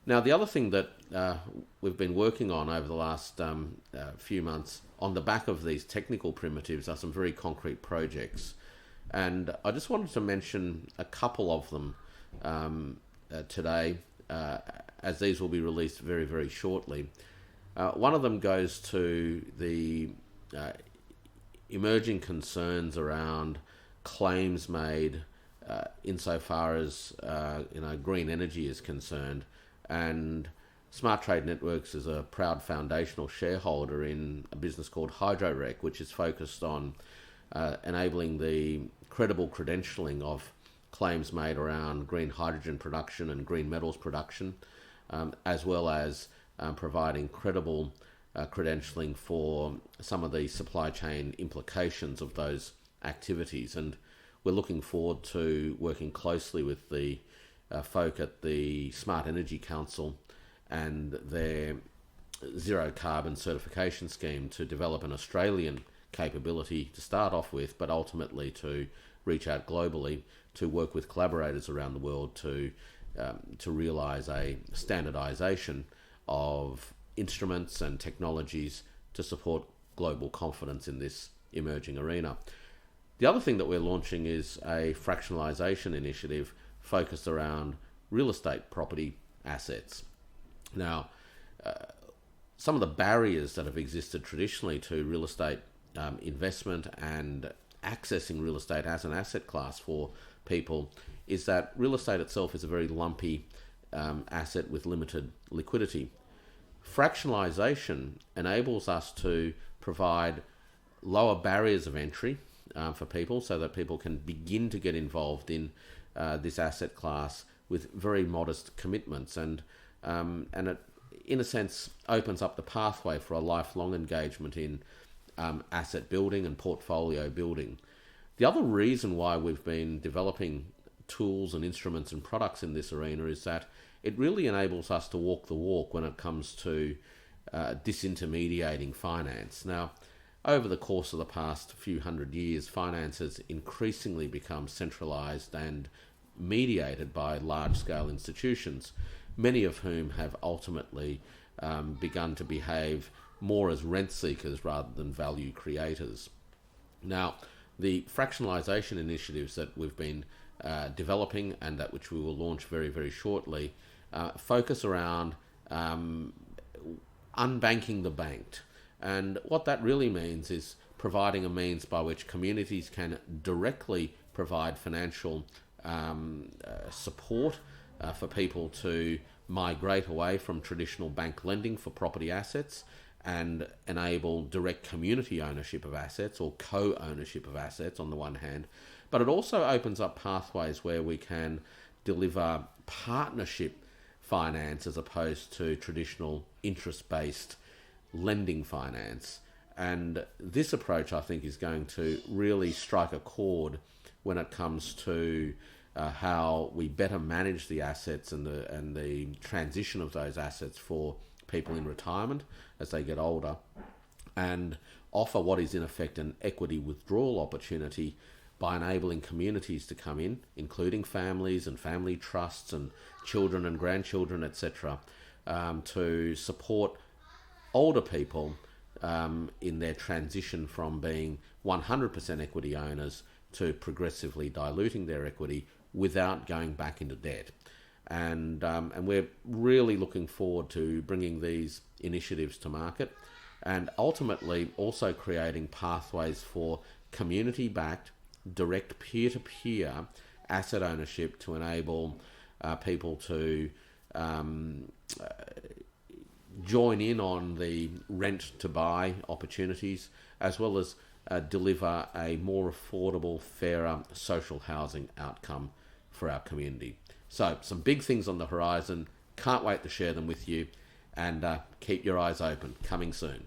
Now, the other thing that we've been working on over the last few months on the back of these technical primitives are some very concrete projects. And I just wanted to mention a couple of them today, as these will be released very, very shortly. One of them goes to the emerging concerns around claims made insofar as green energy is concerned, and Smart Trade Networks is a proud foundational shareholder in a business called HydroRec, which is focused on enabling the credible credentialing of claims made around green hydrogen production and green metals production, as well as providing credible credentialing for some of the supply chain implications of those activities. And we're looking forward to working closely with the folk at the Smart Energy Council and their zero carbon certification scheme to develop an Australian capability to start off with, but ultimately to reach out globally to work with collaborators around the world to realise a standardisation of instruments and technologies to support global confidence in this emerging arena. The other thing that we're launching is a fractionalisation initiative focused around real estate property assets. Now, some of the barriers that have existed traditionally to real estate investment and accessing real estate as an asset class for people is that real estate itself is a very lumpy asset with limited liquidity. Fractionalisation enables us to provide lower barriers of entry for people so that people can begin to get involved in this asset class with very modest commitments, and it, in a sense, opens up the pathway for a lifelong engagement in asset building and portfolio building. The other reason why we've been developing tools and instruments and products in this arena is that it really enables us to walk the walk when it comes to disintermediating finance. Now, over the course of the past few hundred years, finance has increasingly become centralised and mediated by large-scale institutions, many of whom have ultimately begun to behave more as rent seekers rather than value creators. Now, the fractionalisation initiatives that we've been developing and that which we will launch very, very shortly focus around unbanking the banked. And what that really means is providing a means by which communities can directly provide financial support for people to migrate away from traditional bank lending for property assets and enable direct community ownership of assets or co-ownership of assets on the one hand. But it also opens up pathways where we can deliver partnership finance as opposed to traditional interest-based lending finance. And this approach, I think, is going to really strike a chord when it comes to how we better manage the assets and the transition of those assets for people in retirement as they get older, and offer what is in effect an equity withdrawal opportunity by enabling communities to come in, including families and family trusts and children and grandchildren, etc., to support older people in their transition from being 100% equity owners to progressively diluting their equity without going back into debt. And we're really looking forward to bringing these initiatives to market and ultimately also creating pathways for community-backed, direct peer-to-peer asset ownership to enable people to join in on the rent-to-buy opportunities, as well as deliver a more affordable, fairer social housing outcome for our community. So, some big things on the horizon. Can't wait to share them with you, and keep your eyes open. Coming soon.